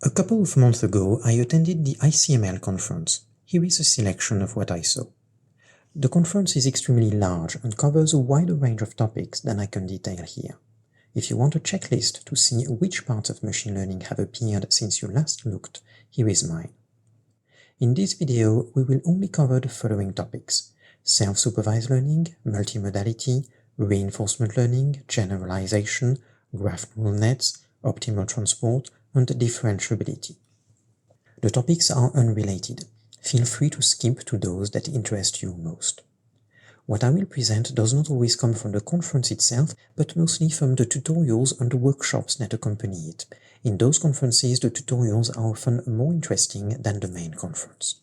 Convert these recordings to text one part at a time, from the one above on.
A couple of months ago, I attended the Icml conference. Here is a selection of what I saw. The conference is extremely large and covers a wider range of topics than I can detail here. If you want a checklist to see which parts of machine learning have appeared since you last looked, here is mine. In this video, we will only cover the following topics: self-supervised learning, multimodality, reinforcement learning, generalization, graph neural nets, optimal transport, and differentiability. The topics are unrelated. Feel free to skip to those that interest you most. What I will present does not always come from the conference itself, but mostly from the tutorials and the workshops that accompany it. In those conferences, the tutorials are often more interesting than the main conference.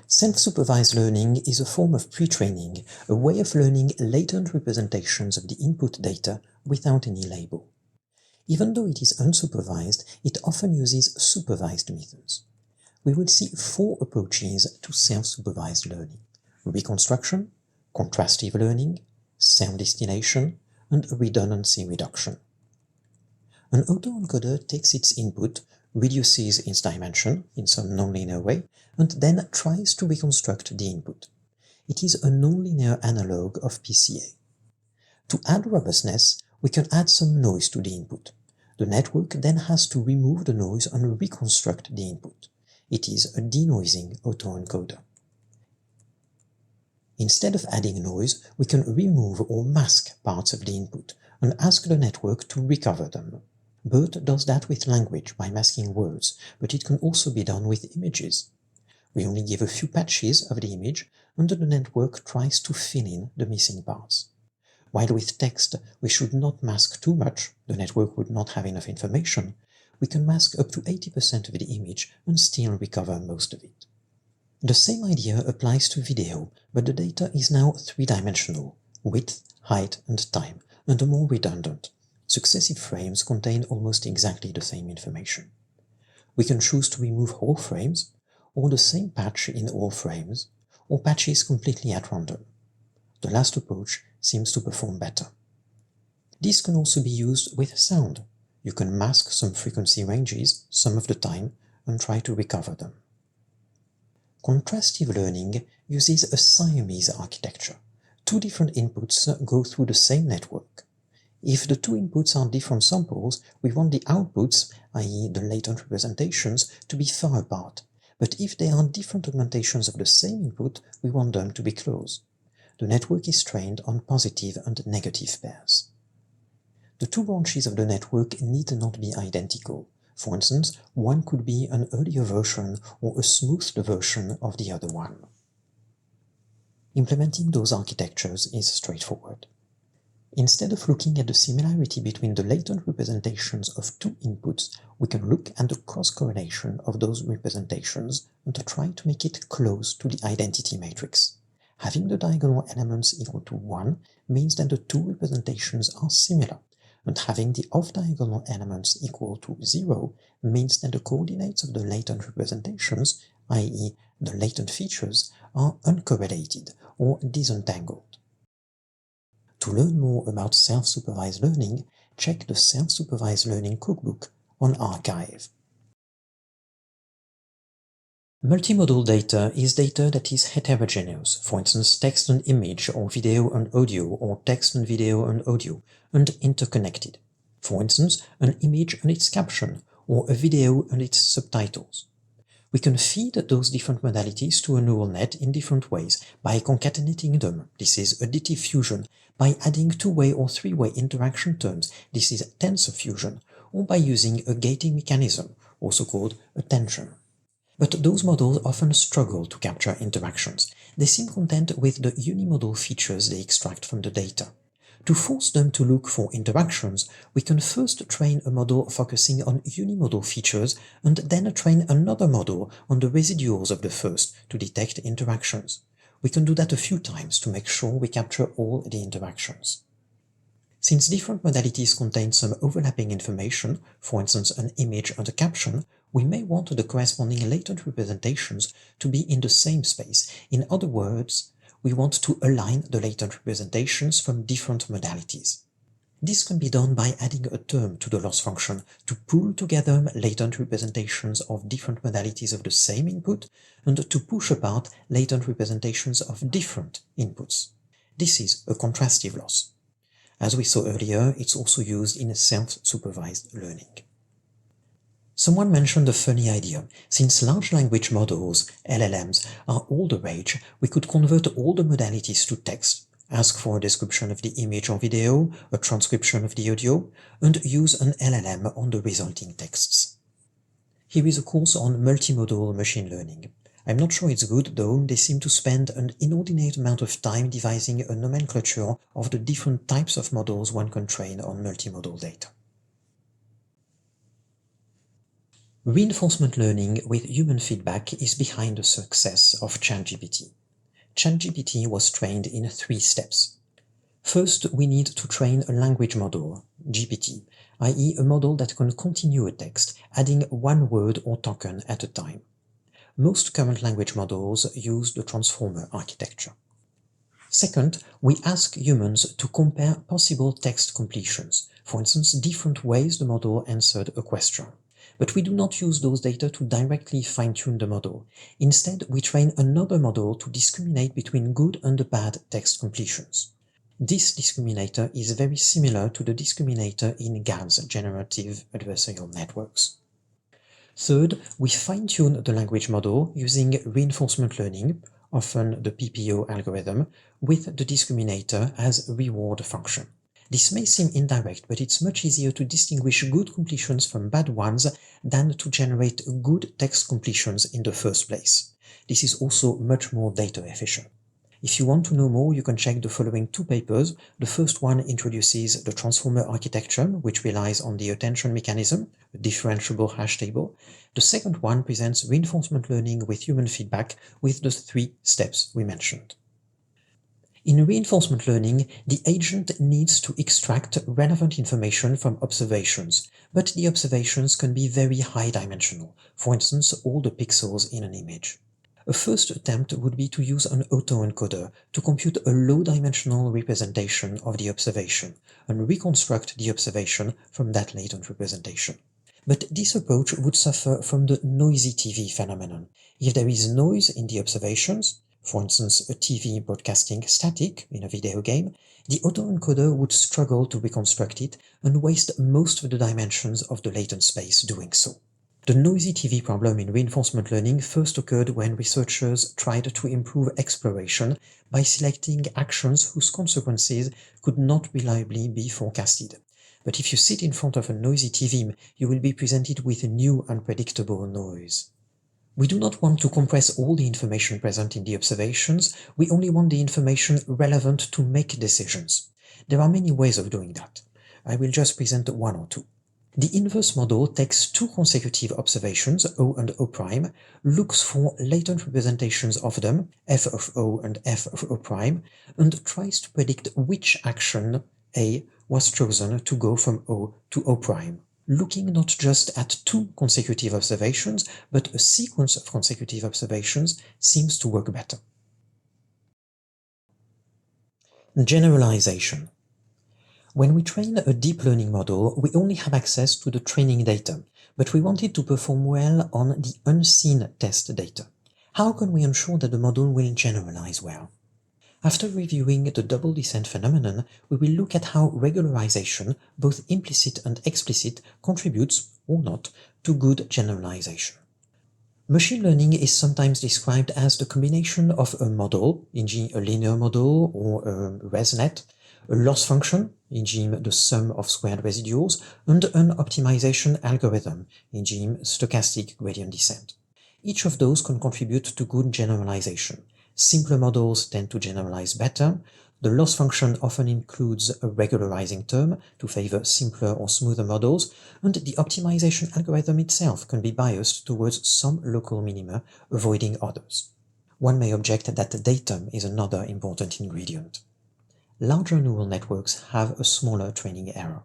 Self-supervised learning is a form of pre-training, a way of learning latent representations of the input data without any label. Even though it is unsupervised, it often uses supervised methods. We will see four approaches to self-supervised learning: reconstruction, contrastive learning, self-distillation, and redundancy reduction. An autoencoder takes its input, reduces its dimension in some nonlinear way, and then tries to reconstruct the input. It is a nonlinear analog of PCA. To add robustness, we can add some noise to the input. The network then has to remove the noise and reconstruct the input. It is a denoising autoencoder. Instead of adding noise, we can remove or mask parts of the input and ask the network to recover them. BERT does that with language by masking words, but it can also be done with images. We only give a few patches of the image, and the network tries to fill in the missing parts. While with text we should not mask too much, the network would not have enough information, we can mask up to 80% of the image and still recover most of it. The same idea applies to video, but the data is now three-dimensional: width, height, and time, and more redundant. Successive frames contain almost exactly the same information. We can choose to remove whole frames, or the same patch in all frames, or patches completely at random. The last approach seems to perform better. This can also be used with sound. You can mask some frequency ranges some of the time and try to recover them. Contrastive learning uses a Siamese architecture. Two different inputs go through the same network. If the two inputs are different samples, we want the outputs, i.e. the latent representations, to be far apart. But if they are different augmentations of the same input, we want them to be close. The network is trained on positive and negative pairs. The two branches of the network need not be identical. For instance, one could be an earlier version or a smoothed version of the other one. Implementing those architectures is straightforward. Instead of looking at the similarity between the latent representations of two inputs, we can look at the cross-correlation of those representations and try to make it close to the identity matrix. Having the diagonal elements equal to 1 means that the two representations are similar, and having the off-diagonal elements equal to 0 means that the coordinates of the latent representations, i.e. the latent features, are uncorrelated or disentangled. To learn more about self-supervised learning, check the Self-supervised learning cookbook on arXiv. Multimodal data is data that is heterogeneous, for instance text and image, or video and audio, or text and video and audio, and interconnected. For instance, an image and its caption, or a video and its subtitles. We can feed those different modalities to a neural net in different ways, by concatenating them, this is additive fusion, by adding two-way or three-way interaction terms, this is tensor fusion, or by using a gating mechanism, also called attention. But those models often struggle to capture interactions. They seem content with the unimodal features they extract from the data. To force them to look for interactions, we can first train a model focusing on unimodal features and then train another model on the residuals of the first to detect interactions. We can do that a few times to make sure we capture all the interactions. Since different modalities contain some overlapping information, for instance an image and a caption, we may want the corresponding latent representations to be in the same space. In other words, we want to align the latent representations from different modalities. This can be done by adding a term to the loss function to pool together latent representations of different modalities of the same input and to push apart latent representations of different inputs. This is a contrastive loss. As we saw earlier, it's also used in self-supervised learning. Someone mentioned a funny idea. Since large language models, LLMs, are all the rage, we could convert all the modalities to text, ask for a description of the image or video, a transcription of the audio, and use an LLM on the resulting texts. Here is a course on multimodal machine learning. I'm not sure it's good though, they seem to spend an inordinate amount of time devising a nomenclature of the different types of models one can train on multimodal data. Reinforcement learning with human feedback is behind the success of ChatGPT. ChatGPT was trained in 3 steps. First, we need to train a language model, GPT, i.e. a model that can continue a text, adding one word or token at a time. Most current language models use the transformer architecture. Second, we ask humans to compare possible text completions, for instance, different ways the model answered a question. But we do not use those data to directly fine-tune the model. Instead, we train another model to discriminate between good and bad text completions. This discriminator is very similar to the discriminator in GAN's generative adversarial networks. Third, we fine-tune the language model using reinforcement learning, often the PPO algorithm, with the discriminator as a reward function. This may seem indirect, but it's much easier to distinguish good completions from bad ones than to generate good text completions in the first place. This is also much more data efficient. If you want to know more, you can check the following 2 papers. The first one introduces the transformer architecture, which relies on the attention mechanism, a differentiable hash table. The second one presents reinforcement learning with human feedback with the 3 steps we mentioned. In reinforcement learning, the agent needs to extract relevant information from observations, but the observations can be very high-dimensional, for instance, all the pixels in an image. A first attempt would be to use an autoencoder to compute a low-dimensional representation of the observation and reconstruct the observation from that latent representation. But this approach would suffer from the noisy TV phenomenon. If there is noise in the observations, for instance a TV broadcasting static in a video game, the autoencoder would struggle to reconstruct it and waste most of the dimensions of the latent space doing so. The noisy TV problem in reinforcement learning first occurred when researchers tried to improve exploration by selecting actions whose consequences could not reliably be forecasted. But if you sit in front of a noisy TV, you will be presented with new unpredictable noise. We do not want to compress all the information present in the observations, we only want the information relevant to make decisions. There are many ways of doing that. I will just present 1 or 2. The inverse model takes 2 consecutive observations, O and O', looks for latent representations of them, f of O and f of O', and tries to predict which action, A, was chosen to go from O to O'. Looking not just at 2 consecutive observations, but a sequence of consecutive observations seems to work better. Generalization. When we train a deep learning model, we only have access to the training data, but we want it to perform well on the unseen test data. How can we ensure that the model will generalize well? After reviewing the double descent phenomenon, we will look at how regularization, both implicit and explicit, contributes, or not, to good generalization. Machine learning is sometimes described as the combination of a model, e.g. a linear model or a ResNet, a loss function, e.g. the sum of squared residuals, and an optimization algorithm, e.g. stochastic gradient descent. Each of those can contribute to good generalization. Simpler models tend to generalize better. The loss function often includes a regularizing term to favor simpler or smoother models, and the optimization algorithm itself can be biased towards some local minima, avoiding others. One may object that datum is another important ingredient. Larger neural networks have a smaller training error.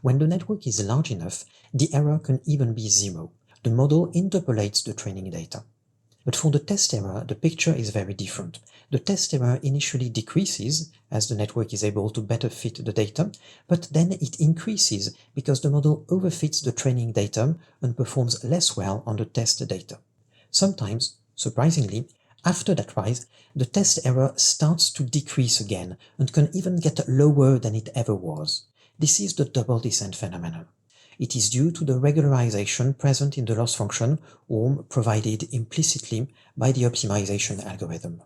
When the network is large enough, the error can even be 0. The model interpolates the training data. But for the test error, the picture is very different. The test error initially decreases as the network is able to better fit the data, but then it increases because the model overfits the training data and performs less well on the test data. Sometimes, surprisingly, after that rise, the test error starts to decrease again and can even get lower than it ever was. This is the double descent phenomenon. It is due to the regularization present in the loss function or provided implicitly by the optimization algorithm.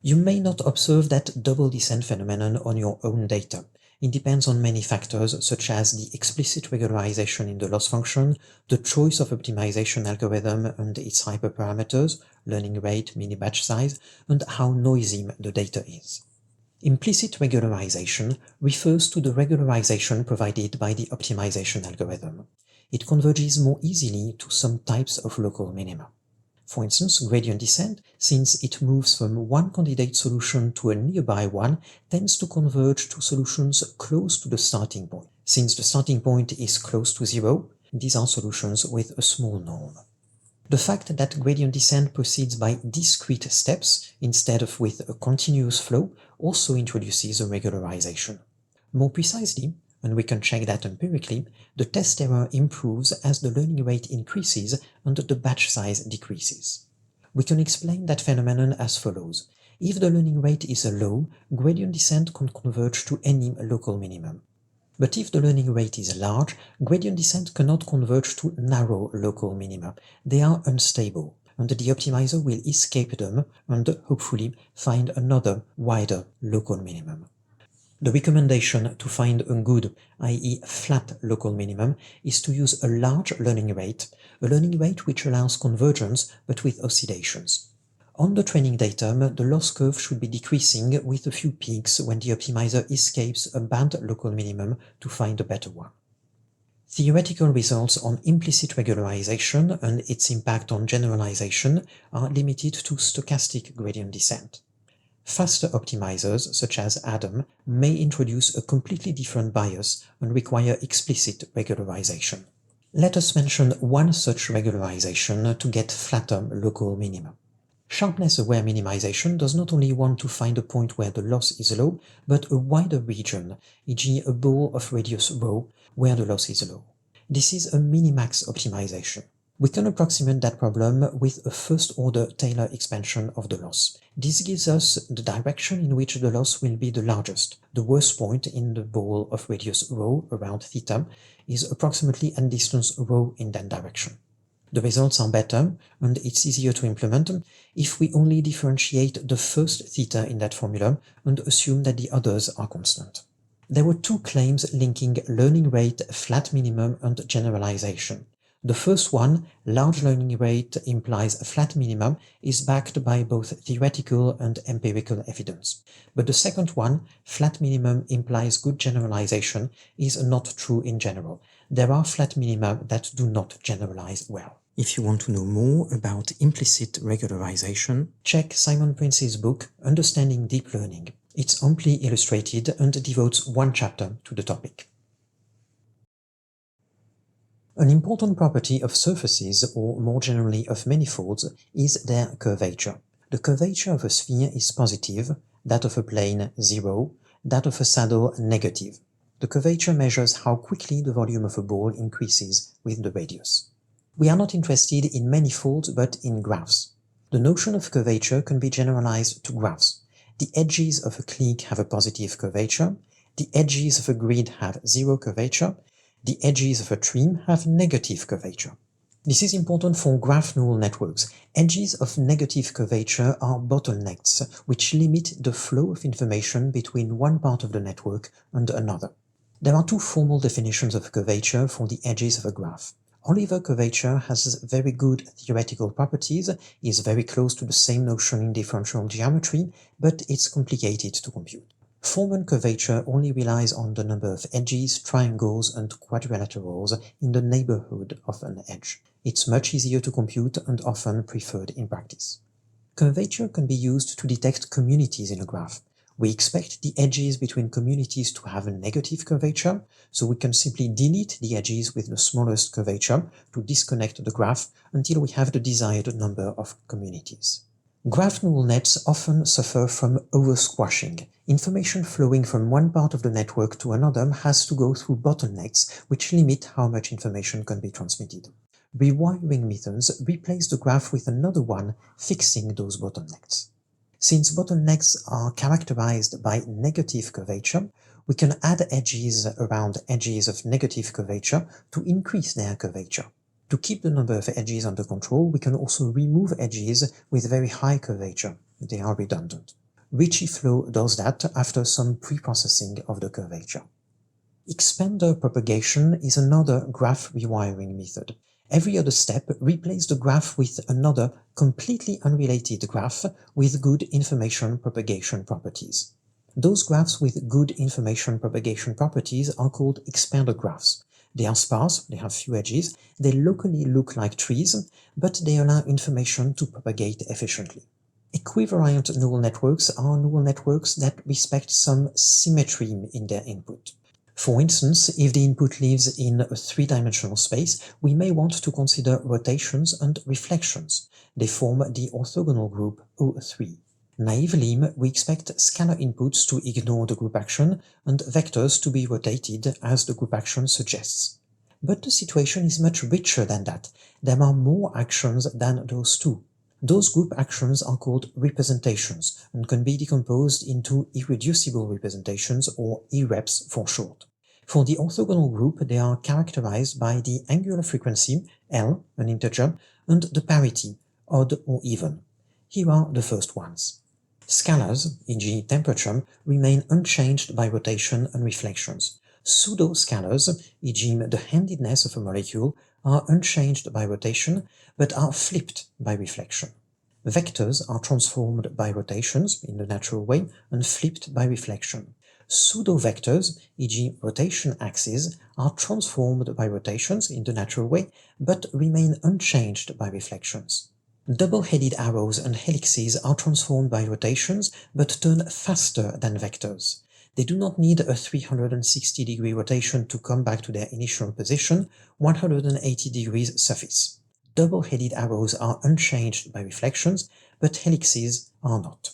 You may not observe that double descent phenomenon on your own data. It depends on many factors such as the explicit regularization in the loss function, the choice of optimization algorithm and its hyperparameters, learning rate, mini-batch size, and how noisy the data is. Implicit regularization refers to the regularization provided by the optimization algorithm. It converges more easily to some types of local minima. For instance, gradient descent, since it moves from one candidate solution to a nearby one, tends to converge to solutions close to the starting point. Since the starting point is close to zero, these are solutions with a small norm. The fact that gradient descent proceeds by discrete steps instead of with a continuous flow also introduces a regularization. More precisely, and we can check that empirically, the test error improves as the learning rate increases and the batch size decreases. We can explain that phenomenon as follows. If the learning rate is low, gradient descent can converge to any local minimum. But if the learning rate is large, gradient descent cannot converge to narrow local minima. They are unstable, and the optimizer will escape them and hopefully find another, wider local minimum. The recommendation to find a good, i.e. flat local minimum, is to use a large learning rate which allows convergence but with oscillations. On the training datum, the loss curve should be decreasing with a few peaks when the optimizer escapes a bad local minimum to find a better one. Theoretical results on implicit regularization and its impact on generalization are limited to stochastic gradient descent. Faster optimizers, such as Adam, may introduce a completely different bias and require explicit regularization. Let us mention one such regularization to get flatter local minima. Sharpness-aware minimization does not only want to find a point where the loss is low, but a wider region, e.g. a ball of radius ρ, where the loss is low. This is a minimax optimization. We can approximate that problem with a first-order Taylor expansion of the loss. This gives us the direction in which the loss will be the largest. The worst point in the ball of radius ρ around theta is approximately at distance ρ in that direction. The results are better, and it's easier to implement if we only differentiate the first theta in that formula and assume that the others are constant. There were two claims linking learning rate, flat minimum, and generalization. The first one, large learning rate implies a flat minimum, is backed by both theoretical and empirical evidence. But the second one, flat minimum implies good generalization, is not true in general. There are flat minima that do not generalize well. If you want to know more about implicit regularization, check Simon Prince's book, Understanding Deep Learning. It's amply illustrated and devotes one chapter to the topic. An important property of surfaces, or more generally of manifolds, is their curvature. The curvature of a sphere is positive, that of a plane 0, that of a saddle negative. The curvature measures how quickly the volume of a ball increases with the radius. We are not interested in manifolds but in graphs. The notion of curvature can be generalized to graphs. The edges of a clique have a positive curvature, the edges of a grid have zero curvature, the edges of a tree have negative curvature. This is important for graph neural networks. Edges of negative curvature are bottlenecks, which limit the flow of information between one part of the network and another. There are two formal definitions of curvature for the edges of a graph. Oliver curvature has very good theoretical properties, is very close to the same notion in differential geometry, but it's complicated to compute. Foreman curvature only relies on the number of edges, triangles, and quadrilaterals in the neighborhood of an edge. It's much easier to compute and often preferred in practice. Curvature can be used to detect communities in a graph. We expect the edges between communities to have a negative curvature, so we can simply delete the edges with the smallest curvature to disconnect the graph until we have the desired number of communities. Graph neural nets often suffer from over-squashing. Information flowing from one part of the network to another has to go through bottlenecks, which limit how much information can be transmitted. Rewiring methods replace the graph with another one, fixing those bottlenecks. Since bottlenecks are characterized by negative curvature, we can add edges around edges of negative curvature to increase their curvature. To keep the number of edges under control, we can also remove edges with very high curvature. They are redundant. Ritchie-Flow does that after some pre-processing of the curvature. Expander propagation is another graph rewiring method. Every other step replaces the graph with another completely unrelated graph with good information propagation properties. Those graphs with good information propagation properties are called expander graphs. They are sparse, they have few edges, they locally look like trees, but they allow information to propagate efficiently. Equivariant neural networks are neural networks that respect some symmetry in their input. For instance, if the input lives in a three-dimensional space, we may want to consider rotations and reflections. They form the orthogonal group O3. Naively, we expect scalar inputs to ignore the group action and vectors to be rotated as the group action suggests. But the situation is much richer than that. There are more actions than those two. Those group actions are called representations and can be decomposed into irreducible representations, or IREPs for short. For the orthogonal group, they are characterized by the angular frequency, L, an integer, and the parity, odd or even. Here are the first ones. Scalars, e.g. temperature, remain unchanged by rotation and reflections. Pseudo-scalars, e.g. the handedness of a molecule, are unchanged by rotation, but are flipped by reflection. Vectors are transformed by rotations in the natural way and flipped by reflection. Pseudo-vectors, e.g. rotation axes, are transformed by rotations in the natural way, but remain unchanged by reflections. Double-headed arrows and helixes are transformed by rotations, but turn faster than vectors. They do not need a 360-degree rotation to come back to their initial position, 180 degrees suffice. Double-headed arrows are unchanged by reflections, but helixes are not.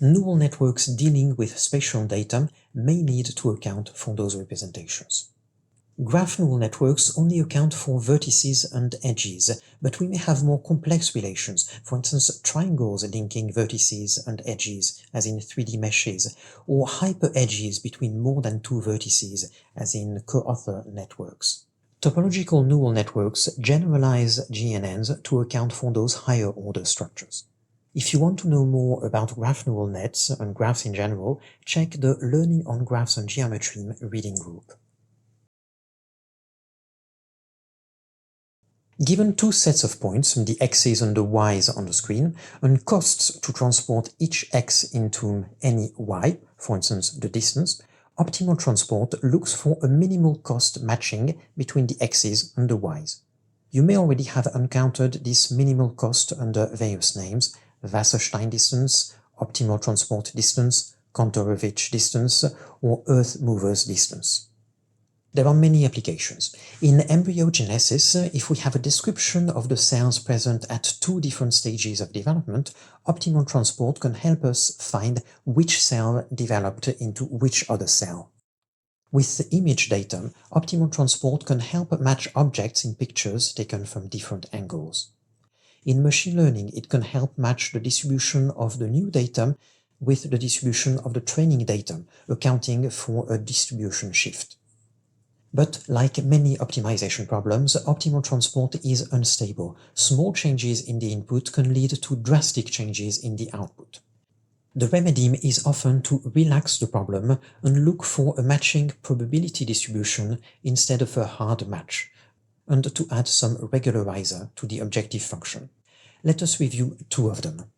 Neural networks dealing with spatial data may need to account for those representations. Graph neural networks only account for vertices and edges, but we may have more complex relations, for instance triangles linking vertices and edges, as in 3D meshes, or hyper-edges between more than two vertices, as in co-author networks. Topological neural networks generalize GNNs to account for those higher-order structures. If you want to know more about graph neural nets and graphs in general, check the Learning on Graphs and Geometry reading group. Given two sets of points, the x's and the y's on the screen, and costs to transport each x into any y, for instance the distance, optimal transport looks for a minimal cost matching between the x's and the y's. You may already have encountered this minimal cost under various names: Wasserstein distance, optimal transport distance, Kantorovich distance, or Earth movers distance. There are many applications. In embryogenesis, if we have a description of the cells present at two different stages of development, optimal transport can help us find which cell developed into which other cell. With image data, optimal transport can help match objects in pictures taken from different angles. In machine learning, it can help match the distribution of the new data with the distribution of the training data, accounting for a distribution shift. But like many optimization problems, optimal transport is unstable. Small changes in the input can lead to drastic changes in the output. The remedy is often to relax the problem and look for a matching probability distribution instead of a hard match, and to add some regularizer to the objective function. Let us review two of them.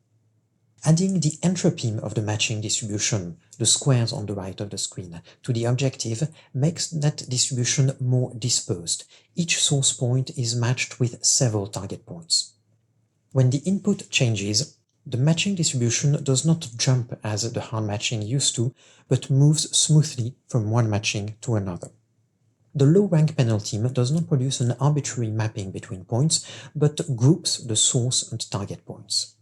Adding the entropy of the matching distribution, the squares on the right of the screen, to the objective makes that distribution more dispersed. Each source point is matched with several target points. When the input changes, The matching distribution does not jump as the hard matching used to, but moves smoothly from one matching to another. The low-rank penalty does not produce an arbitrary mapping between points, but groups the source and target points.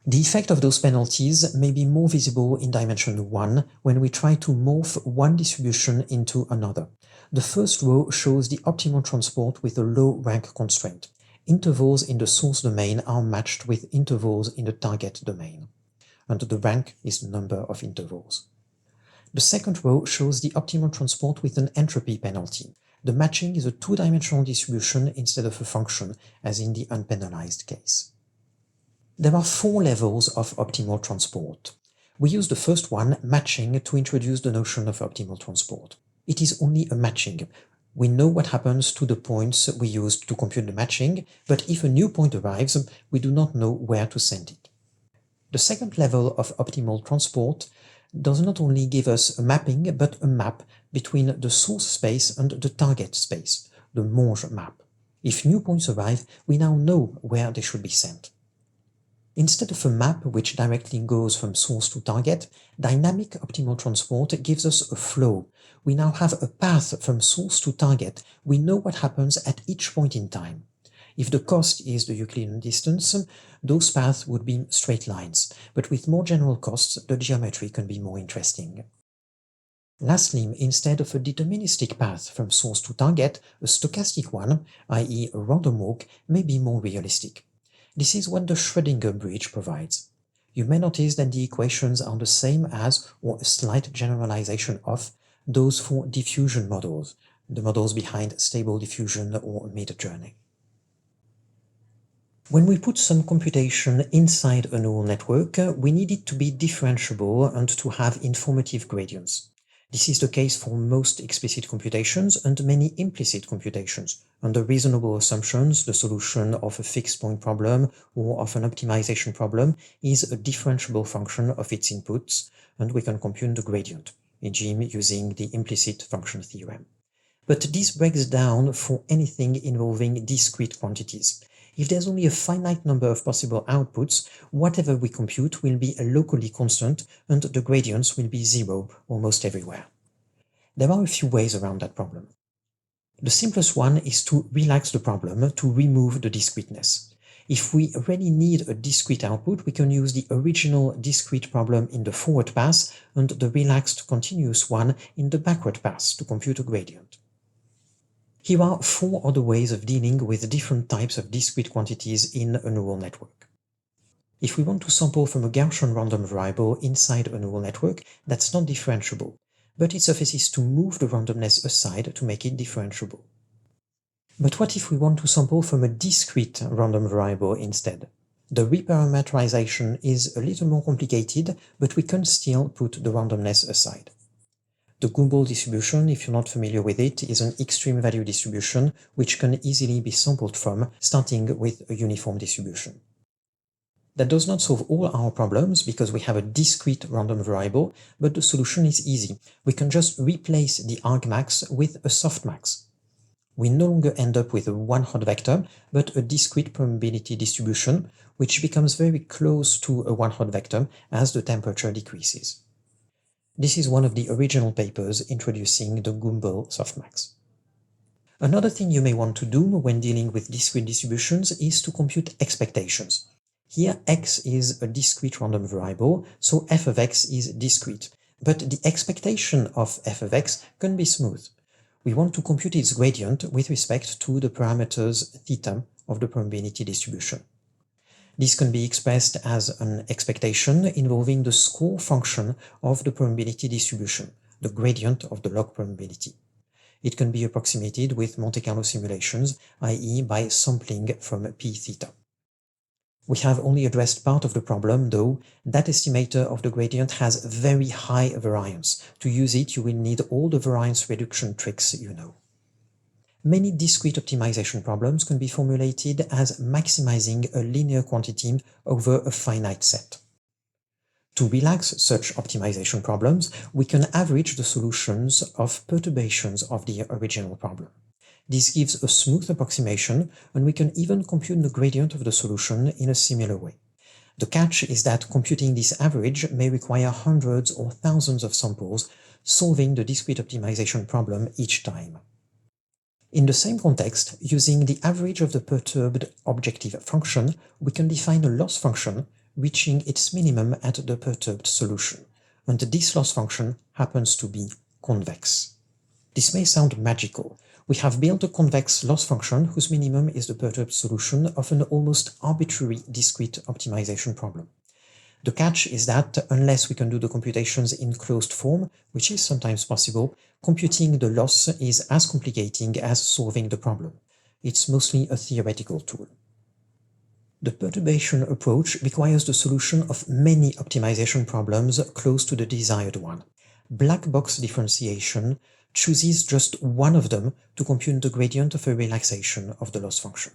The effect of those penalties may be more visible in dimension 1 when we try to morph one distribution into another. The first row shows the optimal transport with a low-rank constraint. Intervals in the source domain are matched with intervals in the target domain, and the rank is the number of intervals. The second row shows the optimal transport with an entropy penalty. The matching is a two-dimensional distribution instead of a function, as in the unpenalized case. There are 4 levels of optimal transport. We use the first one, matching, to introduce the notion of optimal transport. It is only a matching. We know what happens to the points we used to compute the matching, but if a new point arrives, we do not know where to send it. The second level of optimal transport does not only give us a mapping, but a map between the source space and the target space, the Monge map. If new points arrive, we now know where they should be sent. Instead of a map which directly goes from source to target, dynamic optimal transport gives us a flow. We now have a path from source to target. We know what happens at each point in time. If the cost is the Euclidean distance, those paths would be straight lines, but with more general costs, the geometry can be more interesting. Lastly, instead of a deterministic path from source to target, a stochastic one, i.e. a random walk, may be more realistic. This is what the Schrödinger bridge provides. You may notice that the equations are the same as, or a slight generalization of, those for diffusion models, the models behind stable diffusion or mid-journey. When we put some computation inside a neural network, we need it to be differentiable and to have informative gradients. This is the case for most explicit computations and many implicit computations. Under reasonable assumptions, the solution of a fixed point problem or of an optimization problem is a differentiable function of its inputs, and we can compute the gradient, e.g. using the implicit function theorem. But this breaks down for anything involving discrete quantities. If there's only a finite number of possible outputs, whatever we compute will be locally constant and the gradients will be 0 almost everywhere. There are a few ways around that problem. The simplest one is to relax the problem to remove the discreteness. If we really need a discrete output, we can use the original discrete problem in the forward pass and the relaxed continuous one in the backward pass to compute a gradient. Here are 4 other ways of dealing with different types of discrete quantities in a neural network. If we want to sample from a Gaussian random variable inside a neural network, that's not differentiable, but it suffices to move the randomness aside to make it differentiable. But what if we want to sample from a discrete random variable instead? The reparametrization is a little more complicated, but we can still put the randomness aside. The Gumbel distribution, if you're not familiar with it, is an extreme value distribution which can easily be sampled from, starting with a uniform distribution. That does not solve all our problems because we have a discrete random variable, but the solution is easy. We can just replace the argmax with a softmax. We no longer end up with a one-hot vector, but a discrete probability distribution, which becomes very close to a one-hot vector as the temperature decreases. This is one of the original papers introducing the Gumbel softmax. Another thing you may want to do when dealing with discrete distributions is to compute expectations. Here x is a discrete random variable, so f of x is discrete, but the expectation of f of x can be smooth. We want to compute its gradient with respect to the parameters theta of the probability distribution. This can be expressed as an expectation involving the score function of the probability distribution, the gradient of the log probability. It can be approximated with Monte Carlo simulations, i.e. by sampling from p theta. We have only addressed part of the problem, though. That estimator of the gradient has very high variance. To use it, you will need all the variance reduction tricks you know. Many discrete optimization problems can be formulated as maximizing a linear quantity over a finite set. To relax such optimization problems, we can average the solutions of perturbations of the original problem. This gives a smooth approximation, and we can even compute the gradient of the solution in a similar way. The catch is that computing this average may require hundreds or thousands of samples, solving the discrete optimization problem each time. In the same context, using the average of the perturbed objective function, we can define a loss function reaching its minimum at the perturbed solution, and this loss function happens to be convex. This may sound magical. We have built a convex loss function whose minimum is the perturbed solution of an almost arbitrary discrete optimization problem. The catch is that unless we can do the computations in closed form, which is sometimes possible, computing the loss is as complicated as solving the problem. It's mostly a theoretical tool. The perturbation approach requires the solution of many optimization problems close to the desired one. Black box differentiation chooses just one of them to compute the gradient of a relaxation of the loss function.